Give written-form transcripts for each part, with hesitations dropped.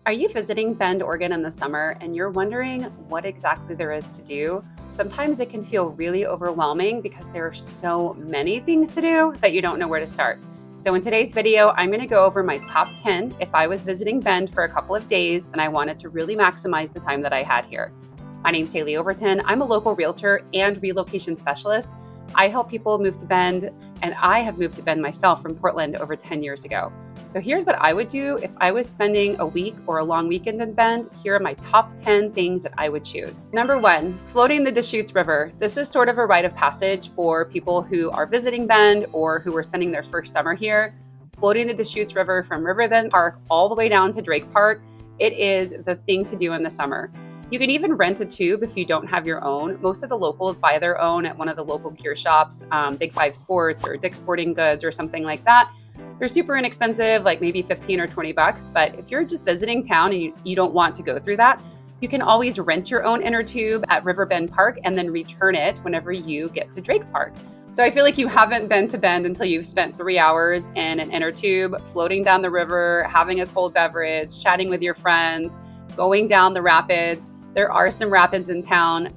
Are you visiting Bend, Oregon in the summer and you're wondering what exactly there is to do? Sometimes it can feel really overwhelming because there are so many things to do that you don't know where to start. So in today's video, I'm going to go over my top 10 if I was visiting Bend for a couple of days and I wanted to really maximize the time that I had here. My name's Haley Overton. I'm a local realtor and relocation specialist. I help people move to Bend, and I have moved to Bend myself from Portland over 10 years ago. So here's what I would do if I was spending a week or a long weekend in Bend. Here are my top 10 things that I would choose. Number one, floating the Deschutes River. This is sort of a rite of passage for people who are visiting Bend or who are spending their first summer here. Floating the Deschutes River from Riverbend Park all the way down to Drake Park. It is the thing to do in the summer. You can even rent a tube if you don't have your own. Most of the locals buy their own at one of the local gear shops, Big Five Sports or Dick's Sporting Goods or something like that. They're super inexpensive, like maybe 15 or 20 bucks. But if you're just visiting town and you don't want to go through that, you can always rent your own inner tube at Riverbend Park and then return it whenever you get to Drake Park. So I feel like you haven't been to Bend until you've spent 3 hours in an inner tube, floating down the river, having a cold beverage, chatting with your friends, going down the rapids. There are some rapids in town.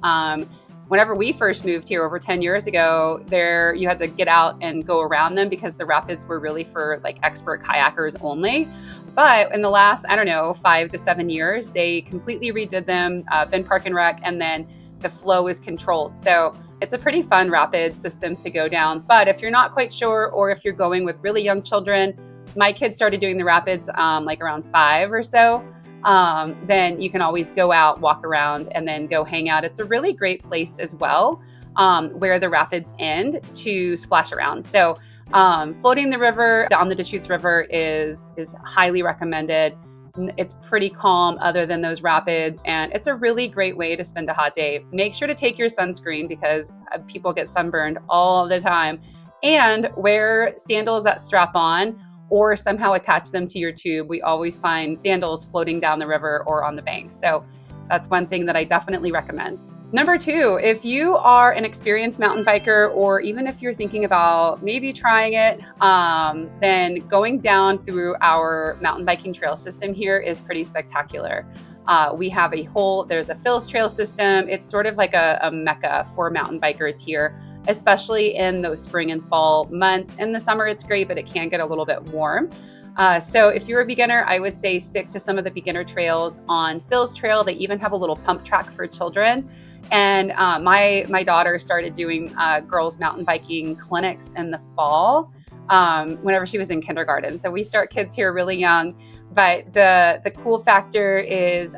Whenever we first moved here over 10 years ago, you had to get out and go around them because the rapids were really for like expert kayakers only. But in the last, 5 to 7 years, they completely redid them, Bend Park and Rec, and then the flow is controlled. So it's a pretty fun rapid system to go down. But if you're not quite sure, or if you're going with really young children, my kids started doing the rapids like around 5 or so. Then you can always go out, walk around, and then go hang out. It's a really great place as well, where the rapids end to splash around. So floating the river down the Deschutes River is highly recommended. It's pretty calm other than those rapids, and it's a really great way to spend a hot day. Make sure to take your sunscreen because people get sunburned all the time, and wear sandals that strap on or somehow attach them to your tube. We always find sandals floating down the river or on the banks. So that's one thing that I definitely recommend. Number two, if you are an experienced mountain biker, or even if you're thinking about maybe trying it, then going down through our mountain biking trail system here is pretty spectacular. We have there's a Phil's trail system. It's sort of like a mecca for mountain bikers here, especially in those spring and fall months. In the summer, it's great, but it can get a little bit warm. So if you're a beginner, I would say stick to some of the beginner trails on Phil's Trail. They even have a little pump track for children. And my daughter started doing girls mountain biking clinics in the fall whenever she was in kindergarten. So we start kids here really young. But the cool factor is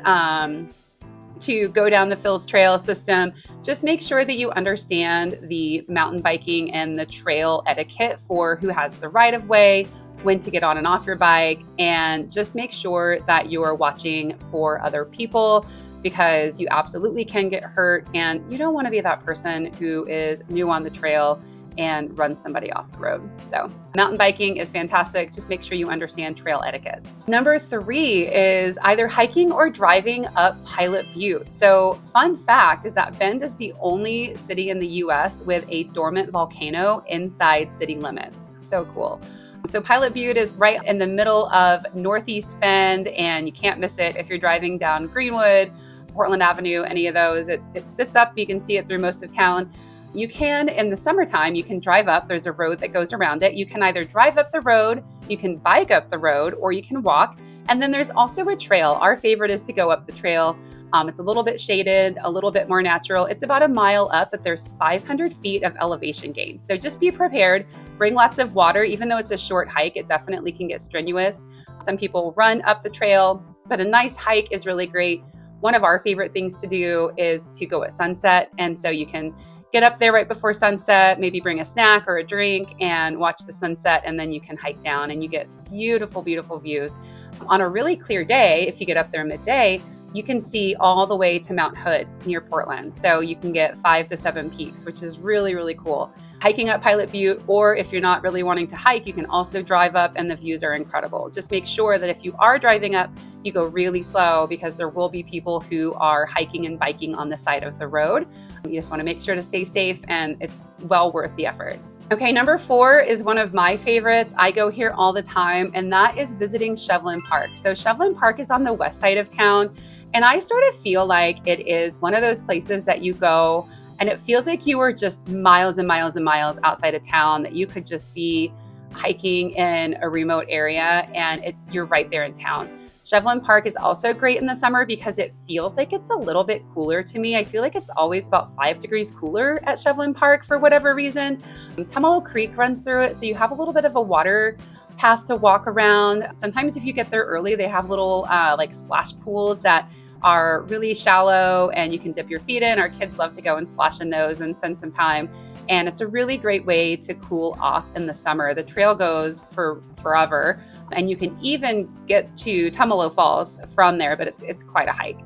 to go down the Phil's Trail system. Just make sure that you understand the mountain biking and the trail etiquette for who has the right of way, when to get on and off your bike, and just make sure that you're watching for other people, because you absolutely can get hurt and you don't want to be that person who is new on the trail and run somebody off the road. So mountain biking is fantastic. Just make sure you understand trail etiquette. Number three is either hiking or driving up Pilot Butte. So fun fact is that Bend is the only city in the US with a dormant volcano inside city limits. So cool. So Pilot Butte is right in the middle of Northeast Bend, and you can't miss it if you're driving down Greenwood, Portland Avenue, any of those. It sits up, you can see it through most of town. You can, in the summertime, you can drive up. There's a road that goes around it. You can either drive up the road, you can bike up the road, or you can walk. And then there's also a trail. Our favorite is to go up the trail. It's a little bit shaded, a little bit more natural. It's about a mile up, but there's 500 feet of elevation gain. So just be prepared. Bring lots of water. Even though it's a short hike, it definitely can get strenuous. Some people run up the trail, but a nice hike is really great. One of our favorite things to do is to go at sunset. And so you can get up there right before sunset, maybe bring a snack or a drink and watch the sunset, and then you can hike down and you get beautiful, beautiful views. On a really clear day, if you get up there midday, you can see all the way to Mount Hood near Portland. So you can get 5 to 7 peaks, which is really, really cool. Hiking up Pilot Butte, or if you're not really wanting to hike, you can also drive up, and the views are incredible. Just make sure that if you are driving up, you go really slow, because there will be people who are hiking and biking on the side of the road. You just want to make sure to stay safe, and it's well worth the effort. Okay, number 4 is one of my favorites. I go here all the time, and that is visiting Shevlin Park. So Shevlin Park is on the west side of town, and I sort of feel like it is one of those places that you go and it feels like you are just miles and miles and miles outside of town, that you could just be hiking in a remote area and you're right there in town. Shevlin Park is also great in the summer because it feels like it's a little bit cooler to me. I feel like it's always about 5 degrees cooler at Shevlin Park for whatever reason. Tumalo Creek runs through it, so you have a little bit of a water path to walk around. Sometimes if you get there early, they have little like splash pools that are really shallow and you can dip your feet in. Our kids love to go and splash in those and spend some time. And it's a really great way to cool off in the summer. The trail goes for forever. And you can even get to Tumalo Falls from there, but it's quite a hike.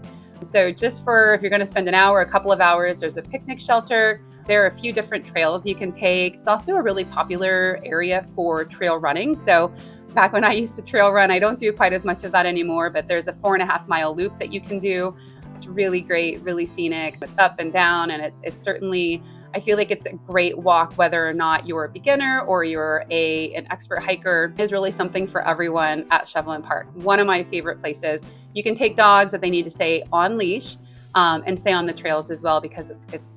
So just for if you're going to spend an hour, a couple of hours, there's a picnic shelter. There are a few different trails you can take. It's also a really popular area for trail running. So back when I used to trail run, I don't do quite as much of that anymore, but there's a 4.5-mile loop that you can do. It's really great, really scenic. It's up and down, and it's certainly, I feel like it's a great walk, whether or not you're a beginner or you're an expert hiker. Is really something for everyone at Shevlin Park. One of my favorite places. You can take dogs, but they need to stay on leash and stay on the trails as well, because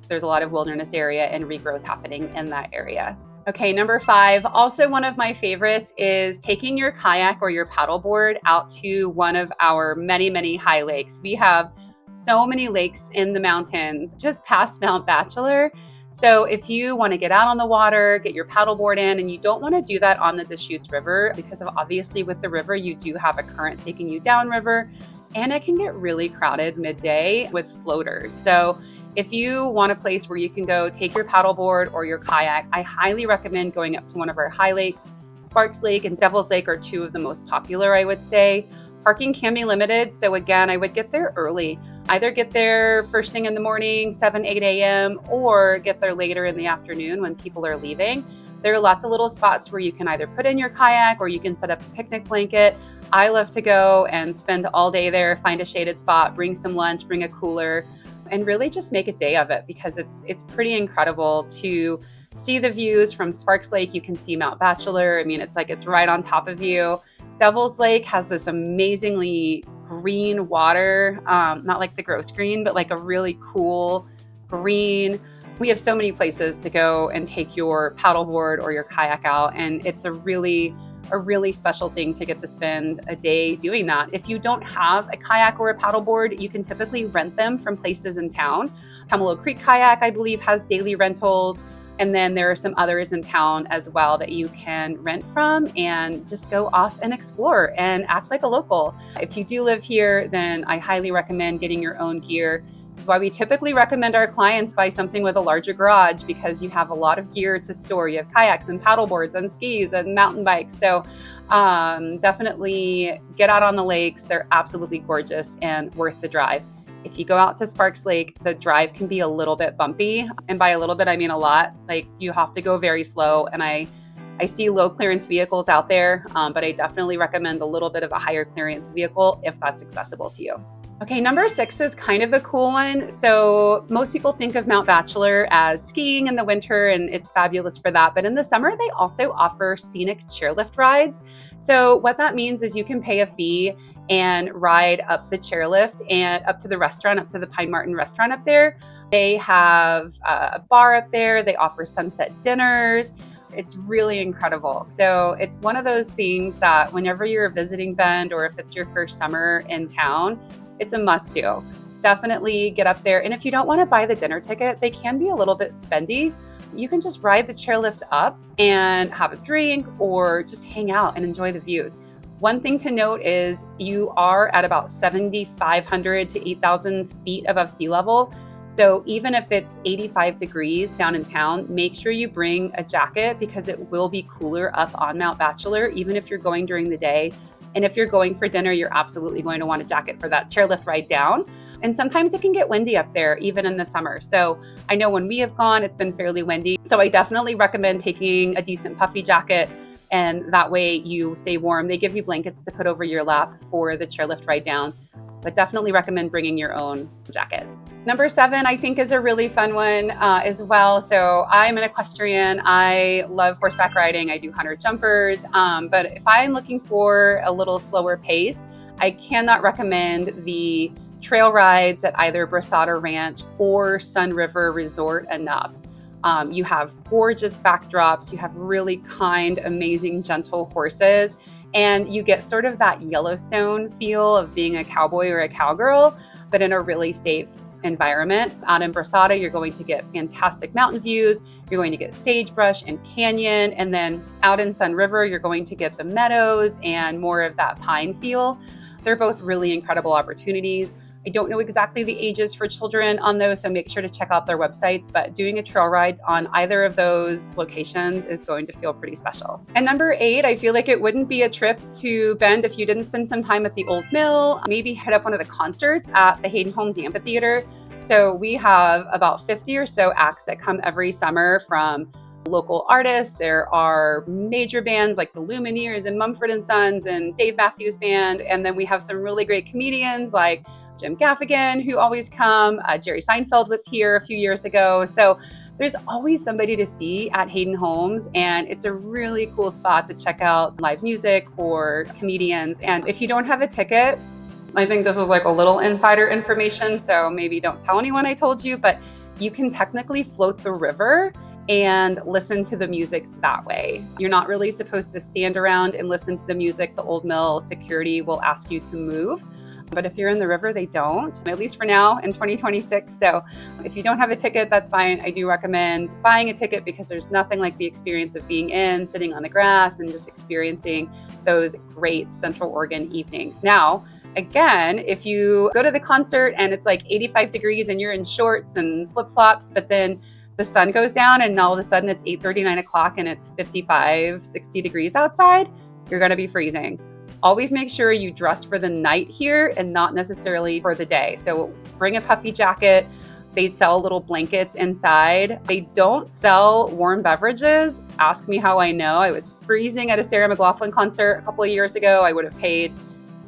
there's a lot of wilderness area and regrowth happening in that area. Okay, number 5, also one of my favorites, is taking your kayak or your paddleboard out to one of our many, many high lakes. We have so many lakes in the mountains just past Mount Bachelor. So if you want to get out on the water, get your paddleboard in, and you don't want to do that on the Deschutes River, because of obviously with the river, you do have a current taking you downriver, and it can get really crowded midday with floaters. So if you want a place where you can go take your paddleboard or your kayak, I highly recommend going up to one of our high lakes. Sparks Lake and Devil's Lake are 2 of the most popular, I would say. Parking can be limited, so again, I would get there early. Either get there first thing in the morning, 7, 8 a.m., or get there later in the afternoon when people are leaving. There are lots of little spots where you can either put in your kayak or you can set up a picnic blanket. I love to go and spend all day there, find a shaded spot, bring some lunch, bring a cooler, and really just make a day of it, because it's pretty incredible to see the views from Sparks Lake. You can see Mount Bachelor. I mean, it's like it's right on top of you. Devil's Lake has this amazingly green water, not like the gross green, but like a really cool green. We have so many places to go and take your paddleboard or your kayak out, and it's a really special thing to get to spend a day doing that. If you don't have a kayak or a paddleboard, you can typically rent them from places in town. Tumalo Creek Kayak, I believe, has daily rentals. And then there are some others in town as well that you can rent from and just go off and explore and act like a local. If you do live here, then I highly recommend getting your own gear. That's why we typically recommend our clients buy something with a larger garage, because you have a lot of gear to store. You have kayaks and paddleboards and skis and mountain bikes. So definitely get out on the lakes. They're absolutely gorgeous and worth the drive. If you go out to Sparks Lake, the drive can be a little bit bumpy. And by a little bit, I mean a lot. Like, you have to go very slow. And I see low clearance vehicles out there, but I definitely recommend a little bit of a higher clearance vehicle if that's accessible to you. Okay, number 6 is kind of a cool one. So most people think of Mount Bachelor as skiing in the winter, and it's fabulous for that. But in the summer, they also offer Scenic chairlift rides. So what that means is you can pay a fee and ride up the chairlift and up to the restaurant, up to the Pine Martin restaurant up there. They have a bar up there. They offer sunset dinners. It's really incredible. So it's one of those things that whenever you're visiting Bend, or if it's your first summer in town, it's a must do. Definitely get up there. And if you don't want to buy the dinner ticket, they can be a little bit spendy. You can just ride the chairlift up and have a drink or just hang out and enjoy the views. One thing to note is you are at about 7,500 to 8,000 feet above sea level. So even if it's 85 degrees down in town, make sure you bring a jacket, because it will be cooler up on Mount Bachelor, even if you're going during the day. And if you're going for dinner, you're absolutely going to want a jacket for that chairlift ride down. And sometimes it can get windy up there, even in the summer. So I know when we have gone, it's been fairly windy. So I definitely recommend taking a decent puffy jacket, and that way you stay warm. They give you blankets to put over your lap for the chairlift ride down, but definitely recommend bringing your own jacket. Number 7, I think, is a really fun one as well. So I'm an equestrian. I love horseback riding. I do hunter jumpers. But if I'm looking for a little slower pace, I cannot recommend the trail rides at either Brasada Ranch or Sun River Resort enough. You have gorgeous backdrops. You have really kind, amazing, gentle horses. And you get sort of that Yellowstone feel of being a cowboy or a cowgirl, but in a really safe environment. Out in Brasada, you're going to get fantastic mountain views. You're going to get sagebrush and canyon. And then out in Sun River, you're going to get the meadows and more of that pine feel. They're both really incredible opportunities. I don't know exactly the ages for children on those, so make sure to check out their websites, but doing a trail ride on either of those locations is going to feel pretty special. And number 8, I feel like it wouldn't be a trip to Bend if you didn't spend some time at the Old Mill, maybe hit up one of the concerts at the Hayden Homes Amphitheater. So we have about 50 or so acts that come every summer from local artists. There are major bands like the Lumineers and Mumford & Sons and Dave Matthews Band. And then we have some really great comedians like Jim Gaffigan, who always come. Jerry Seinfeld was here a few years ago. So there's always somebody to see at Hayden Homes, and it's a really cool spot to check out live music or comedians. And if you don't have a ticket, I think this is like a little insider information, so maybe don't tell anyone I told you, but you can technically float the river and listen to the music that way. You're not really supposed to stand around and listen to the music. The Old Mill security will ask you to move. But if you're in the river, they don't, at least for now in 2026. So if you don't have a ticket, that's fine. I do recommend buying a ticket because there's nothing like the experience of being in, sitting on the grass and just experiencing those great Central Oregon evenings. Now, again, if you go to the concert and it's like 85 degrees and you're in shorts and flip-flops, but then the sun goes down and all of a sudden it's 8:30, 9 o'clock and it's 55, 60 degrees outside, you're going to be freezing. Always make sure you dress for the night here and not necessarily for the day. So bring a puffy jacket. They sell little blankets inside. They don't sell warm beverages. Ask me how I know. I was freezing at a Sarah McLachlan concert a couple of years ago. I would have paid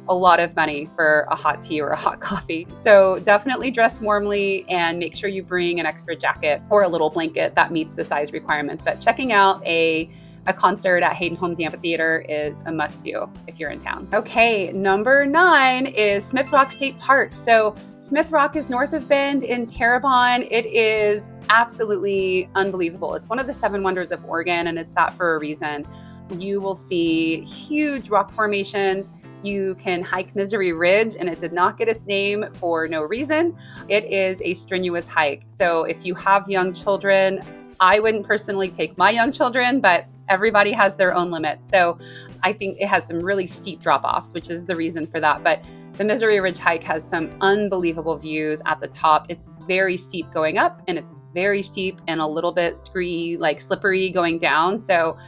a lot of money for a hot tea or a hot coffee. So definitely dress warmly and make sure you bring an extra jacket or a little blanket that meets the size requirements. But checking out a concert at Hayden Homes Amphitheater is a must-do if you're in town. Okay, number 9 is Smith Rock State Park. So Smith Rock is north of Bend in Terrebonne. It is absolutely unbelievable. It's one of the 7 wonders of Oregon, and it's that for a reason. You will see huge rock formations. You can hike Misery Ridge, and it did not get its name for no reason. It is a strenuous hike. So if you have young children, I wouldn't personally take my young children, but everybody has their own limits. So I think it has some really steep drop-offs, which is the reason for that. But the Misery Ridge hike has some unbelievable views at the top. It's very steep going up, and it's very steep and a little bit slippery going down. So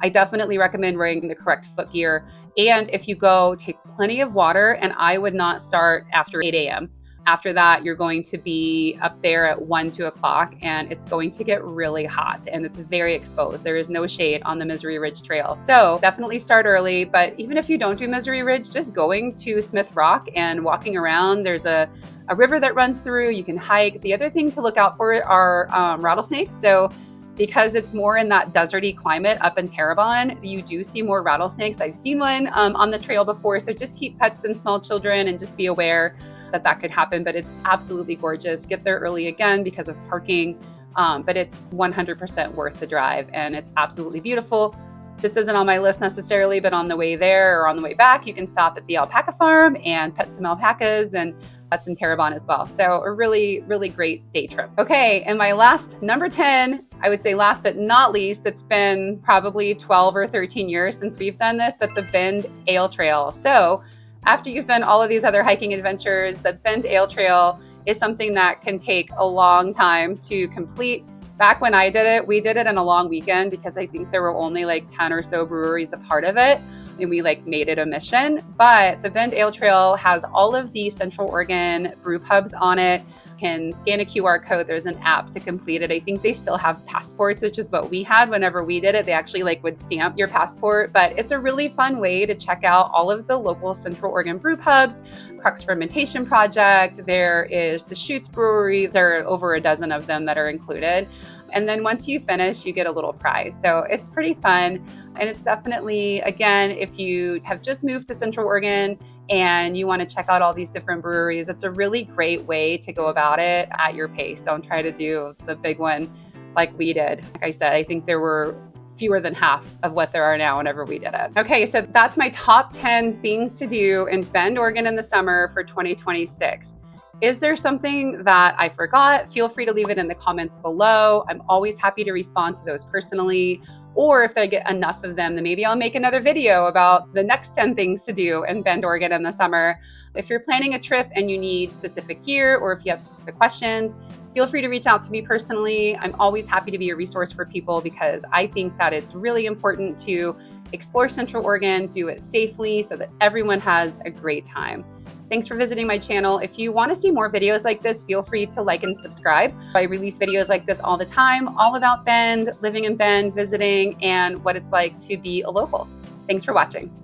I definitely recommend wearing the correct foot gear. And if you go, take plenty of water, and I would not start after 8 a.m. After that, you're going to be up there at 1, 2 o'clock, and it's going to get really hot, and it's very exposed. There is no shade on the Misery Ridge Trail. So definitely start early, but even if you don't do Misery Ridge, just going to Smith Rock and walking around, there's a river that runs through, you can hike. The other thing to look out for are rattlesnakes. So because it's more in that deserty climate up in Terrebonne, you do see more rattlesnakes. I've seen one on the trail before, so just keep pets and small children and just be aware that could happen, but it's absolutely gorgeous. Get there early again because of parking, but it's 100% worth the drive, and it's absolutely beautiful. This isn't on my list necessarily, but on the way there or on the way back, you can stop at the alpaca farm and pet some alpacas, and that's in Terrebonne as well. So a really, really great day trip. Okay, and my last, number 10, I would say last but not least, it's been probably 12 or 13 years since we've done this, but the Bend Ale Trail. So after you've done all of these other hiking adventures, the Bend Ale Trail is something that can take a long time to complete. Back when I did it, we did it in a long weekend because I think there were only like 10 or so breweries a part of it, and we made it a mission. But the Bend Ale Trail has all of the Central Oregon brew pubs on it. You can scan a QR code. There's an app to complete it. I think they still have passports, which is what we had whenever we did it. They actually would stamp your passport, but it's a really fun way to check out all of the local Central Oregon brew pubs, Crux Fermentation Project. There is Deschutes Brewery. There are over a dozen of them that are included. And then once you finish, you get a little prize. So it's pretty fun. And it's definitely, again, if you have just moved to Central Oregon and you want to check out all these different breweries, it's a really great way to go about it at your pace. Don't try to do the big one like we did. Like I said, I think there were fewer than half of what there are now whenever we did it. Okay, so that's my top 10 things to do in Bend, Oregon in the summer for 2026. Is there something that I forgot? Feel free to leave it in the comments below. I'm always happy to respond to those personally. Or if I get enough of them, then maybe I'll make another video about the next 10 things to do in Bend, Oregon in the summer. If you're planning a trip and you need specific gear, or if you have specific questions, feel free to reach out to me personally. I'm always happy to be a resource for people because I think that it's really important to explore Central Oregon, do it safely so that everyone has a great time. Thanks for visiting my channel. If you want to see more videos like this, feel free to like and subscribe. I release videos like this all the time, all about Bend, living in Bend, visiting, and what it's like to be a local. Thanks for watching.